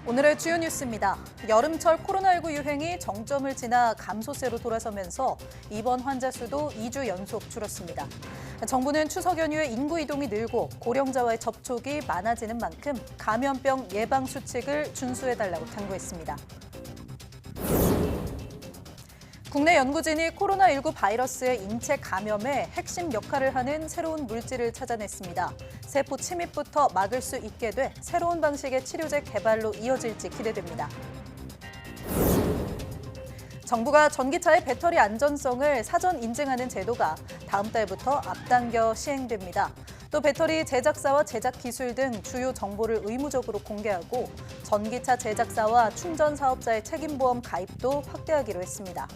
오늘의 주요 뉴스입니다. 여름철 코로나19 유행이 정점을 지나 감소세로 돌아서면서 입원 환자 수도 2주 연속 줄었습니다. 정부는 추석 연휴에 인구 이동이 늘고 고령자와의 접촉이 많아지는 만큼 감염병 예방 수칙을 준수해달라고 당부했습니다. 국내 연구진이 코로나19 바이러스의 인체 감염에 핵심 역할을 하는 새로운 물질을 찾아냈습니다. 세포 침입부터 막을 수 있게 돼 새로운 방식의 치료제 개발로 이어질지 기대됩니다. 정부가 전기차의 배터리 안전성을 사전 인증하는 제도가 다음 달부터 앞당겨 시행됩니다. 또 배터리 제작사와 제작 기술 등 주요 정보를 의무적으로 공개하고 전기차 제작사와 충전 사업자의 책임보험 가입도 확대하기로 했습니다.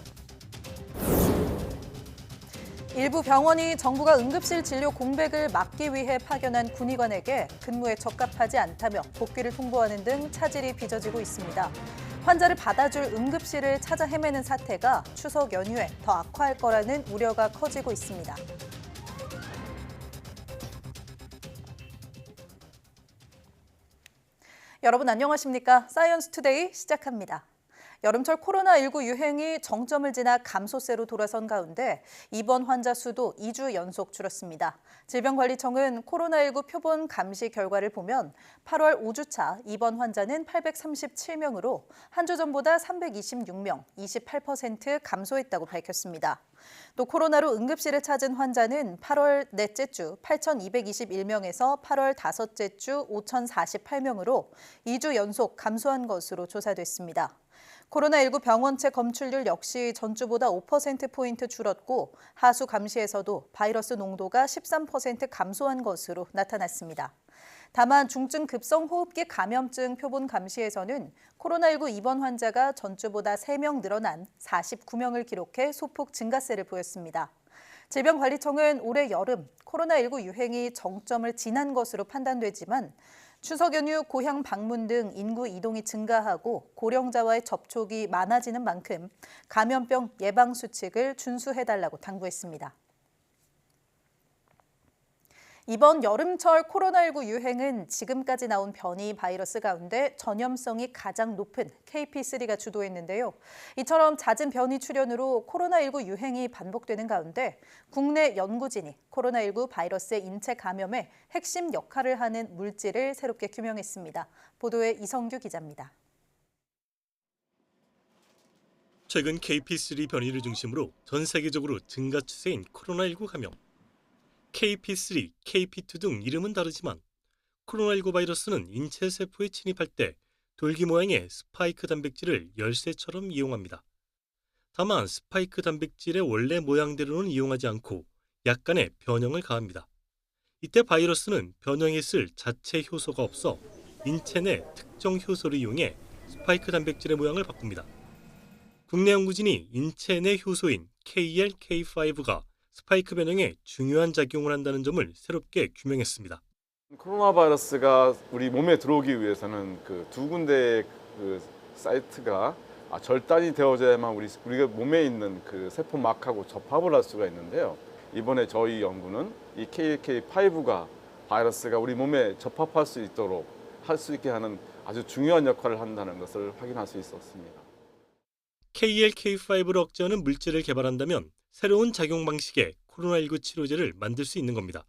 일부 병원이 정부가 응급실 진료 공백을 막기 위해 파견한 군의관에게 근무에 적합하지 않다며 복귀를 통보하는 등 차질이 빚어지고 있습니다. 환자를 받아줄 응급실을 찾아 헤매는 사태가 추석 연휴에 더 악화할 거라는 우려가 커지고 있습니다. 여러분 안녕하십니까? 사이언스 투데이 시작합니다. 여름철 코로나19 유행이 정점을 지나 감소세로 돌아선 가운데 입원 환자 수도 2주 연속 줄었습니다. 질병관리청은 코로나19 표본 감시 결과를 보면 8월 5주차 입원 환자는 837명으로 한 주 전보다 326명, 28% 감소했다고 밝혔습니다. 또 코로나로 응급실을 찾은 환자는 8월 넷째 주 8,221명에서 8월 다섯째 주 5,048명으로 2주 연속 감소한 것으로 조사됐습니다. 코로나19 병원체 검출률 역시 전주보다 5%포인트 줄었고 하수 감시에서도 바이러스 농도가 13% 감소한 것으로 나타났습니다. 다만 중증 급성호흡기 감염증 표본 감시에서는 코로나19 입원 환자가 전주보다 3명 늘어난 49명을 기록해 소폭 증가세를 보였습니다. 질병관리청은 올해 여름 코로나19 유행이 정점을 지난 것으로 판단되지만 추석 연휴 고향 방문 등 인구 이동이 증가하고 고령자와의 접촉이 많아지는 만큼 감염병 예방 수칙을 준수해달라고 당부했습니다. 이번 여름철 코로나19 유행은 지금까지 나온 변이 바이러스 가운데 전염성이 가장 높은 KP3가 주도했는데요. 이처럼 잦은 변이 출현으로 코로나19 유행이 반복되는 가운데 국내 연구진이 코로나19 바이러스의 인체 감염에 핵심 역할을 하는 물질을 새롭게 규명했습니다. 보도에 이성규 기자입니다. 최근 KP3 변이를 중심으로 전 세계적으로 증가 추세인 코로나19 감염. KP3, KP2 등 이름은 다르지만 코로나19 바이러스는 인체 세포에 침입할 때 돌기 모양의 스파이크 단백질을 열쇠처럼 이용합니다. 다만 스파이크 단백질의 원래 모양대로는 이용하지 않고 약간의 변형을 가합니다. 이때 바이러스는 변형에 쓸 자체 효소가 없어 인체 내 특정 효소를 이용해 스파이크 단백질의 모양을 바꿉니다. 국내 연구진이 인체 내 효소인 KLK5가 스파이크 변형에 중요한 작용을 한다는 점을 새롭게 규명했습니다. 코로나 바이러스가 우리 몸에 들어오기 위해서는 그 두 군데의 그 사이트가 절단이 되어져야만 우리가 몸에 있는 그 세포막하고 접합을 할 수가 있는데요. 이번에 저희 연구는 이 KLK5가 바이러스가 우리 몸에 접합할 수 있도록 할 수 있게 하는 아주 중요한 역할을 한다는 것을 확인할 수 있었습니다. KLK5를 억제하는 물질을 개발한다면 새로운 작용 방식의 코로나19 치료제를 만들 수 있는 겁니다.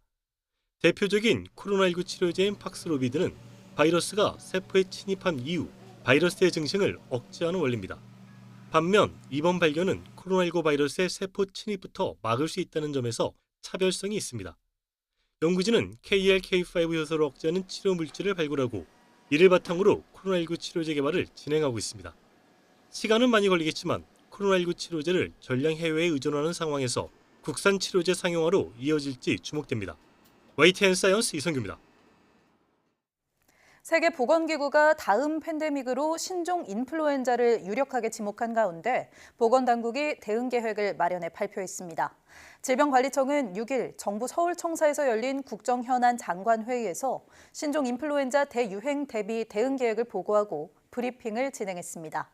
대표적인 코로나19 치료제인 팍스로비드는 바이러스가 세포에 침입한 이후 바이러스의 증식을 억제하는 원리입니다. 반면 이번 발견은 코로나19 바이러스의 세포 침입부터 막을 수 있다는 점에서 차별성이 있습니다. 연구진은 KLK5 효소를 억제하는 치료 물질을 발굴하고 이를 바탕으로 코로나19 치료제 개발을 진행하고 있습니다. 시간은 많이 걸리겠지만 코로나19 치료제를 전량 해외에 의존하는 상황에서 국산 치료제 상용화로 이어질지 주목됩니다. YTN 사이언스 이성규입니다. 세계보건기구가 다음 팬데믹으로 신종 인플루엔자를 유력하게 지목한 가운데 보건당국이 대응 계획을 마련해 발표했습니다. 질병관리청은 6일 정부 서울청사에서 열린 국정현안 장관회의에서 신종 인플루엔자 대유행 대비 대응 계획을 보고하고 브리핑을 진행했습니다.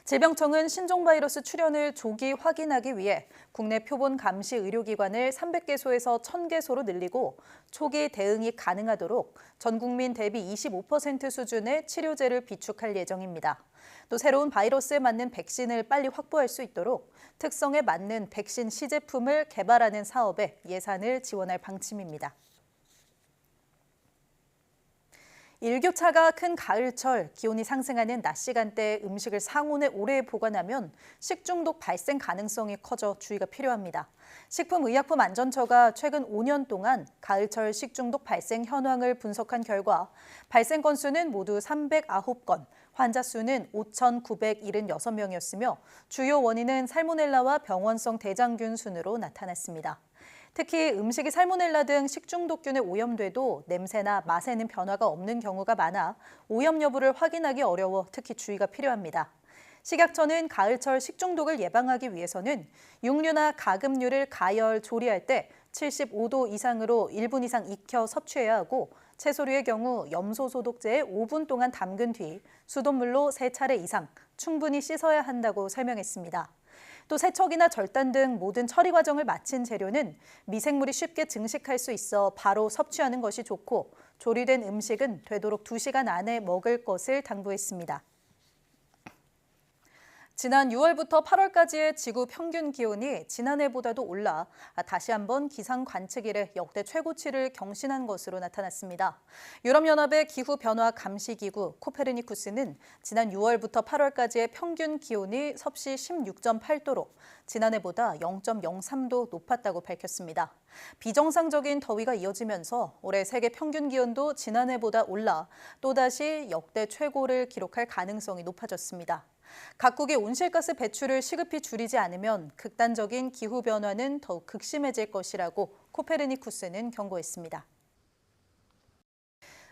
질병청은 신종바이러스 출현을 조기 확인하기 위해 국내 표본 감시 의료기관을 300개소에서 1000개소로 늘리고 초기 대응이 가능하도록 전 국민 대비 25% 수준의 치료제를 비축할 예정입니다. 또 새로운 바이러스에 맞는 백신을 빨리 확보할 수 있도록 특성에 맞는 백신 시제품을 개발하는 사업에 예산을 지원할 방침입니다. 일교차가 큰 가을철, 기온이 상승하는 낮 시간대에 음식을 상온에 오래 보관하면 식중독 발생 가능성이 커져 주의가 필요합니다. 식품의약품안전처가 최근 5년 동안 가을철 식중독 발생 현황을 분석한 결과 발생 건수는 모두 309건, 환자 수는 5,976명이었으며 주요 원인은 살모넬라와 병원성 대장균 순으로 나타났습니다. 특히 음식이 살모넬라 등 식중독균에 오염돼도 냄새나 맛에는 변화가 없는 경우가 많아 오염 여부를 확인하기 어려워 특히 주의가 필요합니다. 식약처는 가을철 식중독을 예방하기 위해서는 육류나 가금류를 가열, 조리할 때 75도 이상으로 1분 이상 익혀 섭취해야 하고 채소류의 경우 염소 소독제에 5분 동안 담근 뒤 수돗물로 3차례 이상 충분히 씻어야 한다고 설명했습니다. 또 세척이나 절단 등 모든 처리 과정을 마친 재료는 미생물이 쉽게 증식할 수 있어 바로 섭취하는 것이 좋고 조리된 음식은 되도록 2시간 안에 먹을 것을 당부했습니다. 지난 6월부터 8월까지의 지구 평균 기온이 지난해보다도 올라 다시 한번 기상 관측 이래 역대 최고치를 경신한 것으로 나타났습니다. 유럽연합의 기후변화 감시기구 코페르니쿠스는 지난 6월부터 8월까지의 평균 기온이 섭씨 16.8도로 지난해보다 0.03도 높았다고 밝혔습니다. 비정상적인 더위가 이어지면서 올해 세계 평균 기온도 지난해보다 올라 또다시 역대 최고를 기록할 가능성이 높아졌습니다. 각국이 온실가스 배출을 시급히 줄이지 않으면 극단적인 기후변화는 더욱 극심해질 것이라고 코페르니쿠스는 경고했습니다.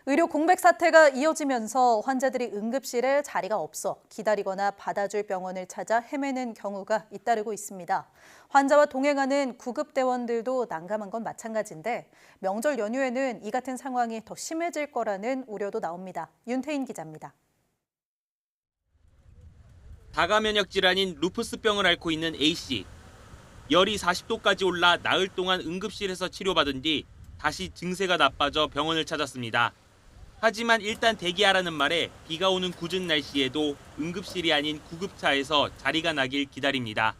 의료 공백 사태가 이어지면서 환자들이 응급실에 자리가 없어 기다리거나 받아줄 병원을 찾아 헤매는 경우가 잇따르고 있습니다. 환자와 동행하는 구급대원들도 난감한 건 마찬가지인데 명절 연휴에는 이 같은 상황이 더 심해질 거라는 우려도 나옵니다. 윤태인 기자입니다. 다가면역 질환인 루푸스병을 앓고 있는 A씨. 열이 40도까지 올라 나흘 동안 응급실에서 치료받은 뒤 다시 증세가 나빠져 병원을 찾았습니다. 하지만 일단 대기하라는 말에 비가 오는 궂은 날씨에도 응급실이 아닌 구급차에서 자리가 나길 기다립니다.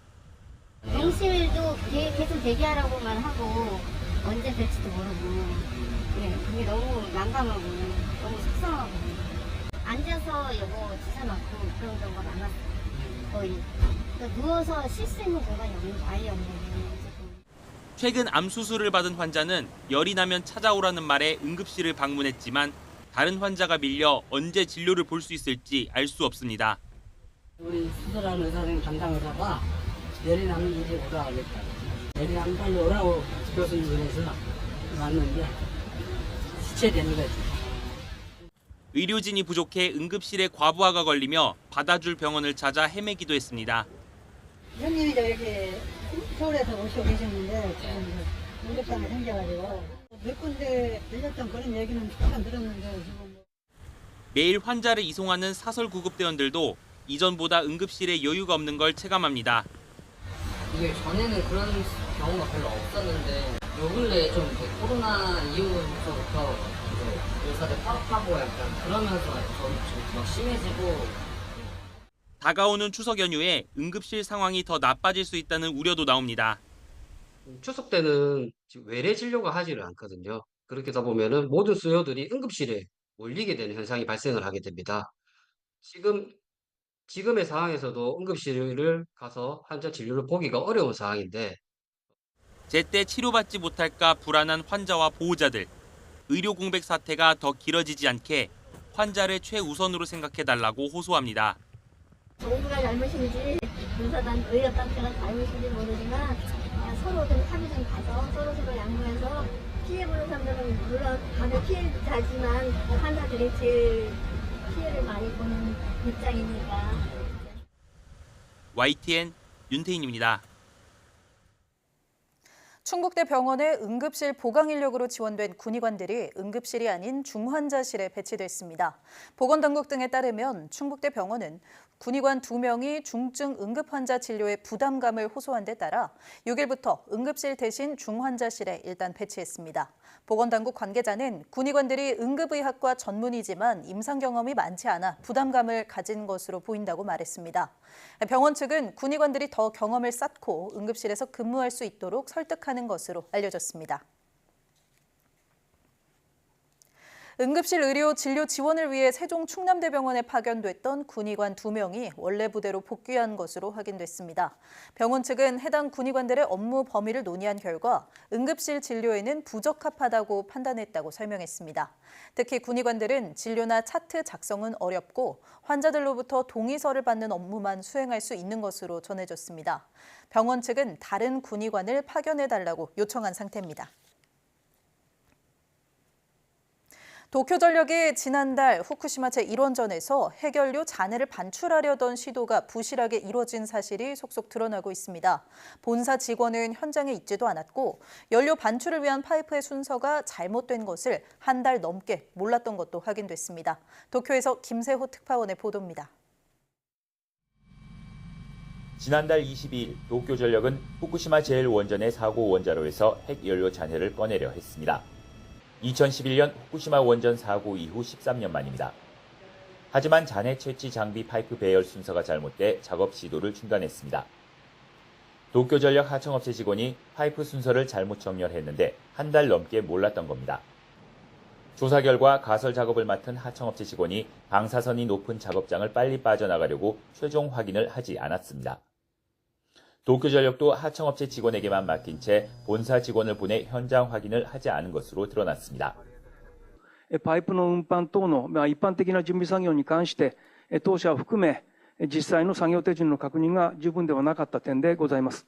병실도 계속 대기하라고만 하고 언제 될지도 모르고 그게 너무 난감하고 너무 속상하고 앉아서 여보 주사 맞고 그런 경우가 많았어요. 거의 그러니까 누워서 쉴 수 있는 공간이 아예 없는 거예요. 최근 암 수술을 받은 환자는 열이 나면 찾아오라는 말에 응급실을 방문했지만 다른 환자가 밀려 언제 진료를 볼 수 있을지 알 수 없습니다. 우리 수술하는 의사는 담당 의사가 열이 나면 이제 오라겠다. 열이 나면 빨리 오라고 교수님 그래서 왔는데 시체되는 거지. 의료진이 부족해 응급실에 과부하가 걸리며 받아줄 병원을 찾아 헤매기도 했습니다. 형님이 저기 서울에서 오시고 계셨는데 지금 응급상이 생겨가지고 몇 군데 들렸던 그런 얘기는 잠깐 들었는데 지금 매일 환자를 이송하는 사설 구급대원들도 이전보다 응급실에 여유가 없는 걸 체감합니다. 이게 전에는 그런 경우가 별로 없었는데 요 근래 좀 코로나 이후부터 의사들 파업하고 약간 그러면서 좀 막 심해지고. 다가오는 추석 연휴에 응급실 상황이 더 나빠질 수 있다는 우려도 나옵니다. 추석 때는 지금 외래 진료가 하지를 않거든요. 그렇게 하다 보면은 모든 수요들이 응급실에 몰리게 되는 현상이 발생을 하게 됩니다. 지금의 상황에서도 응급실을 가서 환자 진료를 보기가 어려운 상황인데 제때 치료받지 못할까 불안한 환자와 보호자들. 의료 공백 사태가 더 길어지지 않게 환자를 최우선으로 생각해달라고 호소합니다. 정부가 잘못인지 군사단 의협단체가 잘못인지 모르지만 그냥 서로 좀 합의 좀 가서 서로 양보해서 피해보는 사람들은 물론 다들 피해자지만 환자들이 제일 피해를 많이 보는 입장이니까. YTN 윤태인입니다. 충북대 병원의 응급실 보강 인력으로 지원된 군의관들이 응급실이 아닌 중환자실에 배치됐습니다. 보건당국 등에 따르면 충북대 병원은 군의관 2명이 중증 응급 환자 진료에 부담감을 호소한 데 따라 6일부터 응급실 대신 중환자실에 일단 배치했습니다. 보건당국 관계자는 군의관들이 응급의학과 전문이지만 임상 경험이 많지 않아 부담감을 가진 것으로 보인다고 말했습니다. 병원 측은 군의관들이 더 경험을 쌓고 응급실에서 근무할 수 있도록 설득하는 것으로 알려졌습니다. 응급실 의료 진료 지원을 위해 세종 충남대병원에 파견됐던 군의관 2명이 원래 부대로 복귀한 것으로 확인됐습니다. 병원 측은 해당 군의관들의 업무 범위를 논의한 결과 응급실 진료에는 부적합하다고 판단했다고 설명했습니다. 특히 군의관들은 진료나 차트 작성은 어렵고 환자들로부터 동의서를 받는 업무만 수행할 수 있는 것으로 전해졌습니다. 병원 측은 다른 군의관을 파견해달라고 요청한 상태입니다. 도쿄전력이 지난달 후쿠시마 제1원전에서 해결료 잔해를 반출하려던 시도가 부실하게 이뤄진 사실이 속속 드러나고 있습니다. 본사 직원은 현장에 있지도 않았고 연료 반출을 위한 파이프의 순서가 잘못된 것을 한 달 넘게 몰랐던 것도 확인됐습니다. 도쿄에서 김세호 특파원의 보도입니다. 지난달 22일 도쿄전력은 후쿠시마 제1원전의 사고 원자로에서 핵연료 잔해를 꺼내려 했습니다. 2011년 후쿠시마 원전 사고 이후 13년 만입니다. 하지만 잔해 채취 장비 파이프 배열 순서가 잘못돼 작업 시도를 중단했습니다. 도쿄전력 하청업체 직원이 파이프 순서를 잘못 정렬했는데 한 달 넘게 몰랐던 겁니다. 조사 결과 가설 작업을 맡은 하청업체 직원이 방사선이 높은 작업장을 빨리 빠져나가려고 최종 확인을 하지 않았습니다. 도쿄전력도 하청업체 직원에게만 맡긴 채 본사 직원을 보내 현장 확인을 하지 않은 것으로 드러났습니다. パイプの運搬等の一般的な準備作業に関して当社を含め実際の作業手順の確認が十分ではなかった点でございます。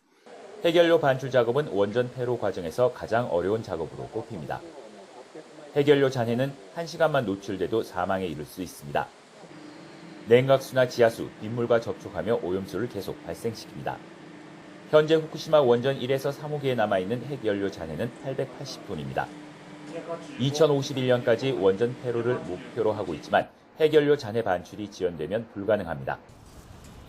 해결료 반출 작업은 원전 폐로 과정에서 가장 어려운 작업으로 꼽힙니다. 해결료 잔해는 1시간만 노출돼도 사망에 이를 수 있습니다. 냉각수나 지하수, 빗물과 접촉하며 오염수를 계속 발생시킵니다. 현재 후쿠시마 원전 1에서 3호기에 남아있는 핵연료 잔해는 880톤입니다. 2051년까지 원전 폐로를 목표로 하고 있지만 핵연료 잔해 반출이 지연되면 불가능합니다.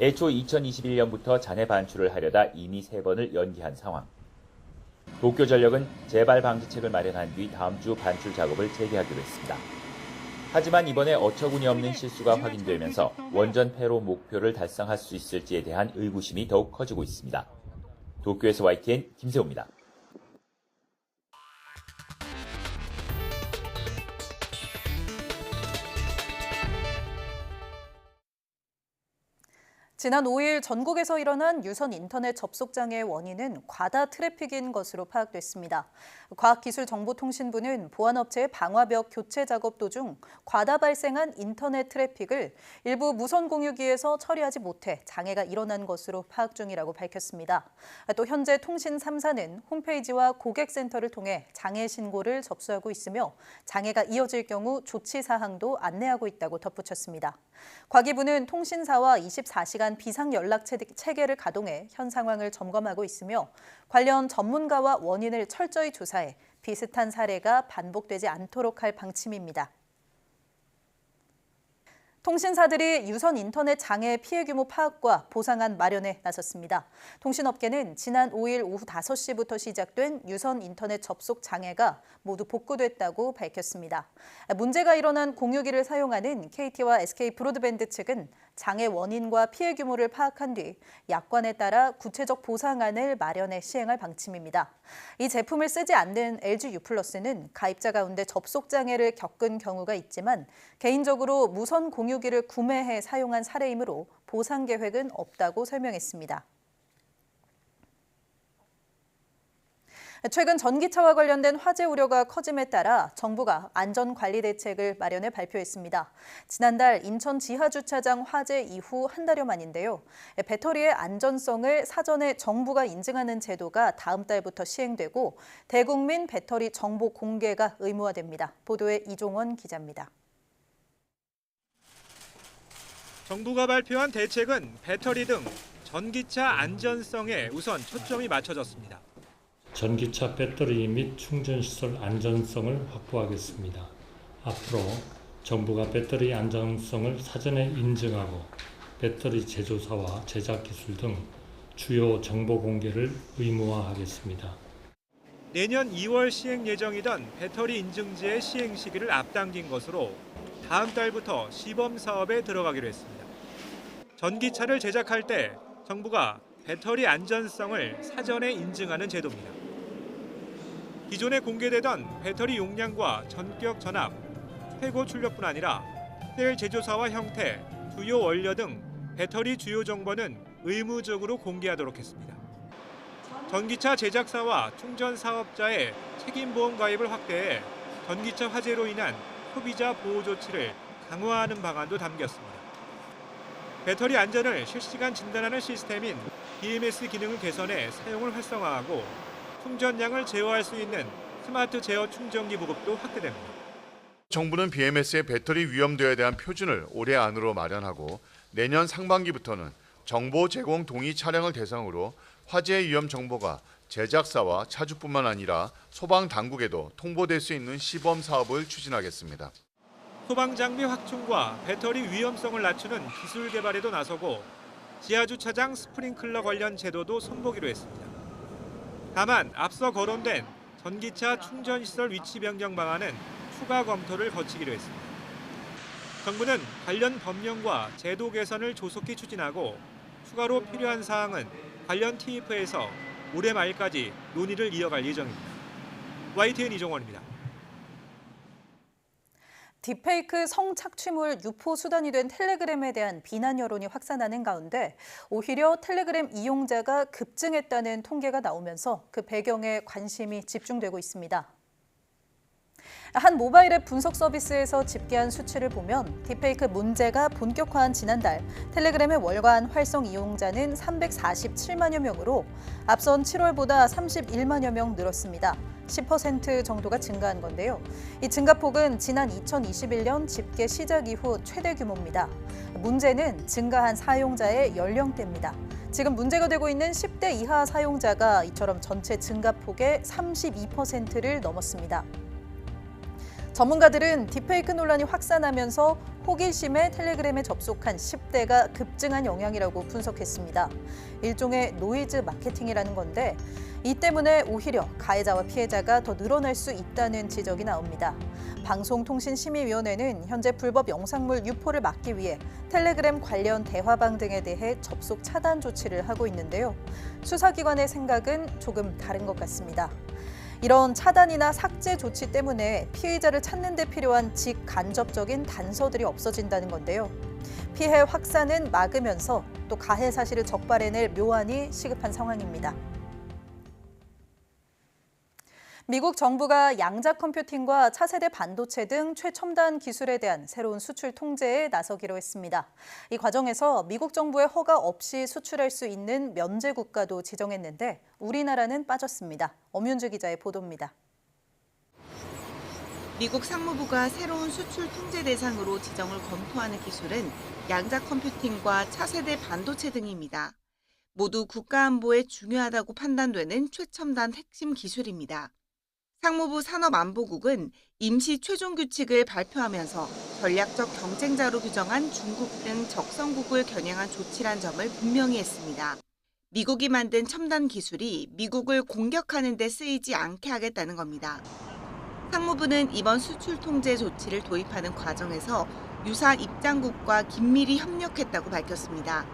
애초 2021년부터 잔해 반출을 하려다 이미 3번을 연기한 상황. 도쿄전력은 재발 방지책을 마련한 뒤 다음 주 반출 작업을 재개하기로 했습니다. 하지만 이번에 어처구니 없는 실수가 확인되면서 원전 폐로 목표를 달성할 수 있을지에 대한 의구심이 더욱 커지고 있습니다. 도쿄에서 YTN 김세호입니다. 지난 5일 전국에서 일어난 유선 인터넷 접속 장애의 원인은 과다 트래픽인 것으로 파악됐습니다. 과학기술정보통신부는 보안업체의 방화벽 교체 작업 도중 과다 발생한 인터넷 트래픽을 일부 무선 공유기에서 처리하지 못해 장애가 일어난 것으로 파악 중이라고 밝혔습니다. 또 현재 통신 3사는 홈페이지와 고객센터를 통해 장애 신고를 접수하고 있으며 장애가 이어질 경우 조치 사항도 안내하고 있다고 덧붙였습니다. 과기부는 통신사와 24시간 비상 연락 체계를 가동해 현 상황을 점검하고 있으며 관련 전문가와 원인을 철저히 조사해 비슷한 사례가 반복되지 않도록 할 방침입니다. 통신사들이 유선 인터넷 장애 피해 규모 파악과 보상안 마련에 나섰습니다. 통신업계는 지난 5일 오후 5시부터 시작된 유선 인터넷 접속 장애가 모두 복구됐다고 밝혔습니다. 문제가 일어난 공유기를 사용하는 KT와 SK 브로드밴드 측은 장애 원인과 피해 규모를 파악한 뒤 약관에 따라 구체적 보상안을 마련해 시행할 방침입니다. 이 제품을 쓰지 않는 LG U+는 가입자 가운데 접속 장애를 겪은 경우가 있지만 개인적으로 무선 공유기를 구매해 사용한 사례이므로 보상 계획은 없다고 설명했습니다. 최근 전기차와 관련된 화재 우려가 커짐에 따라 정부가 안전관리 대책을 마련해 발표했습니다. 지난달 인천 지하주차장 화재 이후 한 달여 만인데요. 배터리의 안전성을 사전에 정부가 인증하는 제도가 다음 달부터 시행되고 대국민 배터리 정보 공개가 의무화됩니다. 보도에 이종원 기자입니다. 정부가 발표한 대책은 배터리 등 전기차 안전성에 우선 초점이 맞춰졌습니다. 전기차 배터리 및 충전시설 안전성을 확보하겠습니다. 앞으로 정부가 배터리 안전성을 사전에 인증하고 배터리 제조사와 제작 기술 등 주요 정보 공개를 의무화하겠습니다. 내년 2월 시행 예정이던 배터리 인증제의 시행 시기를 앞당긴 것으로 다음 달부터 시범 사업에 들어가기로 했습니다. 전기차를 제작할 때 정부가 배터리 안전성을 사전에 인증하는 제도입니다. 기존에 공개되던 배터리 용량과 전격 전압, 최고 출력뿐 아니라 셀 제조사와 형태, 주요 원료 등 배터리 주요 정보는 의무적으로 공개하도록 했습니다. 전기차 제작사와 충전 사업자의 책임보험 가입을 확대해 전기차 화재로 인한 소비자 보호 조치를 강화하는 방안도 담겼습니다. 배터리 안전을 실시간 진단하는 시스템인 BMS 기능을 개선해 사용을 활성화하고 충전량을 제어할 수 있는 스마트 제어 충전기 보급도 확대됩니다. 정부는 BMS의 배터리 위험도에 대한 표준을 올해 안으로 마련하고 내년 상반기부터는 정보 제공 동의 차량을 대상으로 화재 위험 정보가 제작사와 차주뿐만 아니라 소방 당국에도 통보될 수 있는 시범 사업을 추진하겠습니다. 소방 장비 확충과 배터리 위험성을 낮추는 기술 개발에도 나서고 지하주차장 스프링클러 관련 제도도 손보기로 했습니다. 다만 앞서 거론된 전기차 충전시설 위치 변경 방안은 추가 검토를 거치기로 했습니다. 정부는 관련 법령과 제도 개선을 조속히 추진하고 추가로 필요한 사항은 관련 TF에서 올해 말까지 논의를 이어갈 예정입니다. YTN 이종원입니다. 딥페이크 성착취물 유포 수단이 된 텔레그램에 대한 비난 여론이 확산하는 가운데 오히려 텔레그램 이용자가 급증했다는 통계가 나오면서 그 배경에 관심이 집중되고 있습니다. 한 모바일 앱 분석 서비스에서 집계한 수치를 보면 딥페이크 문제가 본격화한 지난달 텔레그램의 월간 활성 이용자는 347만여 명으로 앞선 7월보다 31만여 명 늘었습니다. 10% 정도가 증가한 건데요. 이 증가폭은 지난 2021년 집계 시작 이후 최대 규모입니다. 문제는 증가한 사용자의 연령대입니다. 지금 문제가 되고 있는 10대 이하 사용자가 이처럼 전체 증가폭의 32%를 넘었습니다. 전문가들은 딥페이크 논란이 확산하면서 호기심에 텔레그램에 접속한 10대가 급증한 영향이라고 분석했습니다. 일종의 노이즈 마케팅이라는 건데 이 때문에 오히려 가해자와 피해자가 더 늘어날 수 있다는 지적이 나옵니다. 방송통신심의위원회는 현재 불법 영상물 유포를 막기 위해 텔레그램 관련 대화방 등에 대해 접속 차단 조치를 하고 있는데요. 수사기관의 생각은 조금 다른 것 같습니다. 이런 차단이나 삭제 조치 때문에 피의자를 찾는 데 필요한 직간접적인 단서들이 없어진다는 건데요. 피해 확산은 막으면서 또 가해 사실을 적발해낼 묘안이 시급한 상황입니다. 미국 정부가 양자 컴퓨팅과 차세대 반도체 등 최첨단 기술에 대한 새로운 수출 통제에 나서기로 했습니다. 이 과정에서 미국 정부의 허가 없이 수출할 수 있는 면제 국가도 지정했는데 우리나라는 빠졌습니다. 엄윤주 기자의 보도입니다. 미국 상무부가 새로운 수출 통제 대상으로 지정을 검토하는 기술은 양자 컴퓨팅과 차세대 반도체 등입니다. 모두 국가 안보에 중요하다고 판단되는 최첨단 핵심 기술입니다. 상무부 산업안보국은 임시 최종 규칙을 발표하면서 전략적 경쟁자로 규정한 중국 등 적성국을 겨냥한 조치란 점을 분명히 했습니다. 미국이 만든 첨단 기술이 미국을 공격하는 데 쓰이지 않게 하겠다는 겁니다. 상무부는 이번 수출 통제 조치를 도입하는 과정에서 유사 입장국과 긴밀히 협력했다고 밝혔습니다.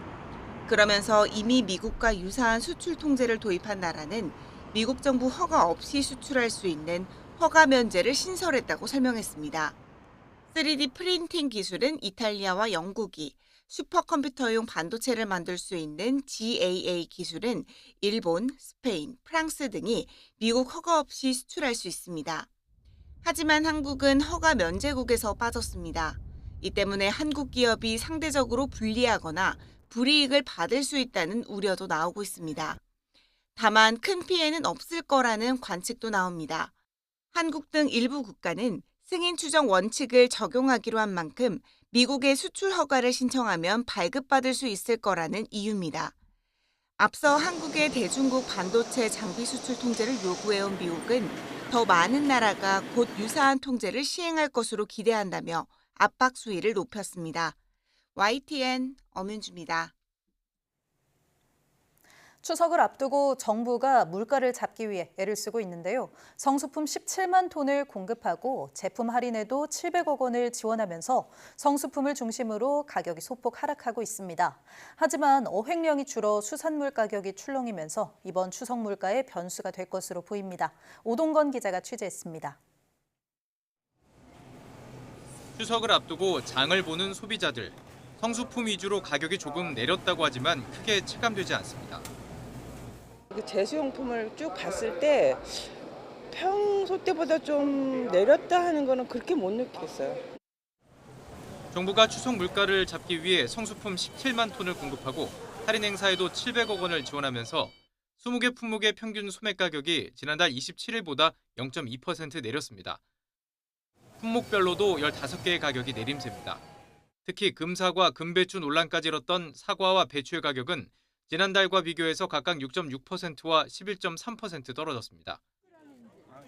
그러면서 이미 미국과 유사한 수출 통제를 도입한 나라는 미국 정부 허가 없이 수출할 수 있는 허가 면제를 신설했다고 설명했습니다. 3D 프린팅 기술은 이탈리아와 영국이, 슈퍼컴퓨터용 반도체를 만들 수 있는 GAA 기술은 일본, 스페인, 프랑스 등이 미국 허가 없이 수출할 수 있습니다. 하지만 한국은 허가 면제국에서 빠졌습니다. 이 때문에 한국 기업이 상대적으로 불리하거나 불이익을 받을 수 있다는 우려도 나오고 있습니다. 다만 큰 피해는 없을 거라는 관측도 나옵니다. 한국 등 일부 국가는 승인 추정 원칙을 적용하기로 한 만큼 미국의 수출 허가를 신청하면 발급받을 수 있을 거라는 이유입니다. 앞서 한국의 대중국 반도체 장비 수출 통제를 요구해온 미국은 더 많은 나라가 곧 유사한 통제를 시행할 것으로 기대한다며 압박 수위를 높였습니다. YTN 엄윤주입니다. 추석을 앞두고 정부가 물가를 잡기 위해 애를 쓰고 있는데요. 성수품 17만 톤을 공급하고 제품 할인에도 700억 원을 지원하면서 성수품을 중심으로 가격이 소폭 하락하고 있습니다. 하지만 어획량이 줄어 수산물 가격이 출렁이면서 이번 추석 물가의 변수가 될 것으로 보입니다. 오동건 기자가 취재했습니다. 추석을 앞두고 장을 보는 소비자들. 성수품 위주로 가격이 조금 내렸다고 하지만 크게 체감되지 않습니다. 제수용품을 쭉 봤을 때 평소 때보다 좀 내렸다 하는 거는 그렇게 못 느꼈어요. 정부가 추석 물가를 잡기 위해 성수품 17만 톤을 공급하고 할인 행사에도 700억 원을 지원하면서 20개 품목의 평균 소매 가격이 지난달 27일보다 0.2% 내렸습니다. 품목별로도 15개의 가격이 내림세입니다. 특히 금사과, 금배추 논란까지 일었던 사과와 배추의 가격은 지난달과 비교해서 각각 6.6%와 11.3% 떨어졌습니다.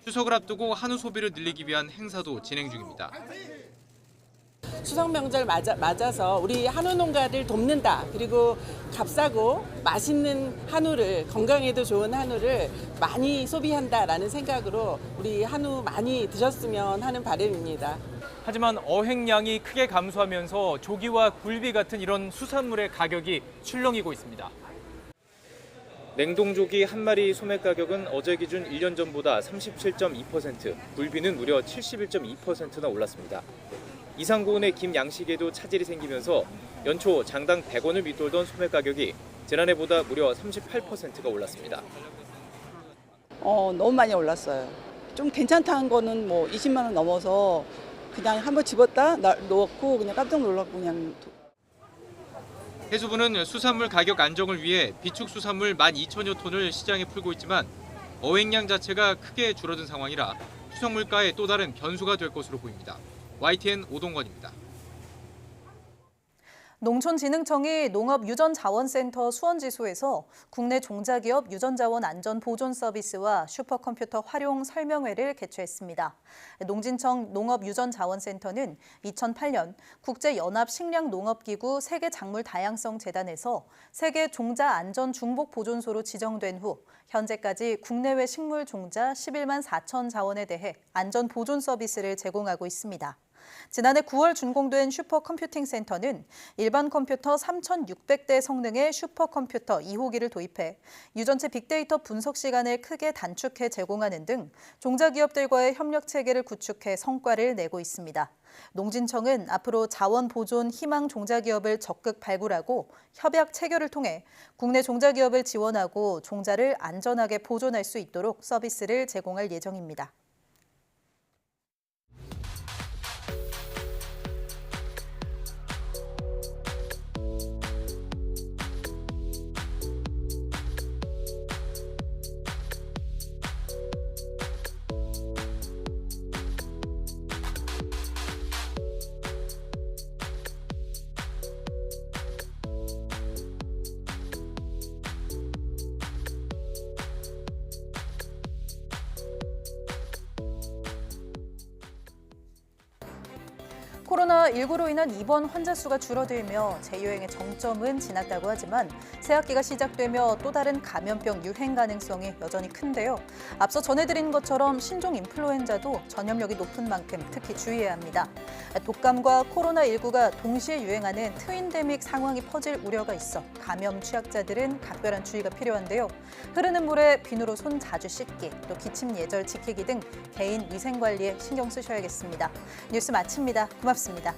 추석을 앞두고 한우 소비를 늘리기 위한 행사도 진행 중입니다. 추석 명절 맞아서 우리 한우 농가를 돕는다. 그리고 값싸고 맛있는 한우를, 건강에도 좋은 한우를 많이 소비한다라는 생각으로 우리 한우 많이 드셨으면 하는 바람입니다. 하지만 어획량이 크게 감소하면서 조기와 굴비 같은 이런 수산물의 가격이 출렁이고 있습니다. 냉동조기 한 마리 소매 가격은 어제 기준 1년 전보다 37.2%, 굴비는 무려 71.2%나 올랐습니다. 이상고운의 김 양식에도 차질이 생기면서 연초 장당 100원을 밑돌던 소매 가격이 지난해보다 무려 38%가 올랐습니다. 너무 많이 올랐어요. 좀 괜찮다는 거는 뭐 20만 원 넘어서 그냥 한번 집었다 놓고 그냥 깜짝 놀랐고 그냥. 해수부는 수산물 가격 안정을 위해 비축수산물 12,000여 톤을 시장에 풀고 있지만 어획량 자체가 크게 줄어든 상황이라 추석 물가에 또 다른 변수가 될 것으로 보입니다. YTN 오동건입니다. 농촌진흥청이 농업유전자원센터 수원지소에서 국내 종자기업 유전자원 안전 보존 서비스와 슈퍼컴퓨터 활용 설명회를 개최했습니다. 농진청 농업유전자원센터는 2008년 국제연합식량농업기구 세계작물다양성재단에서 세계 종자 안전 중복 보존소로 지정된 후 현재까지 국내외 식물 종자 11만 4천 자원에 대해 안전 보존 서비스를 제공하고 있습니다. 지난해 9월 준공된 슈퍼컴퓨팅 센터는 일반 컴퓨터 3,600대 성능의 슈퍼컴퓨터 2호기를 도입해 유전체 빅데이터 분석 시간을 크게 단축해 제공하는 등 종자기업들과의 협력 체계를 구축해 성과를 내고 있습니다. 농진청은 앞으로 자원 보존 희망 종자기업을 적극 발굴하고 협약 체결을 통해 국내 종자기업을 지원하고 종자를 안전하게 보존할 수 있도록 서비스를 제공할 예정입니다. 코로나19로 인한 입원 환자 수가 줄어들며 재유행의 정점은 지났다고 하지만 새학기가 시작되며 또 다른 감염병 유행 가능성이 여전히 큰데요. 앞서 전해드린 것처럼 신종 인플루엔자도 전염력이 높은 만큼 특히 주의해야 합니다. 독감과 코로나19가 동시에 유행하는 트윈데믹 상황이 퍼질 우려가 있어 감염 취약자들은 각별한 주의가 필요한데요. 흐르는 물에 비누로 손 자주 씻기, 또 기침 예절 지키기 등 개인 위생 관리에 신경 쓰셔야겠습니다. 뉴스 마칩니다. 고맙습니다.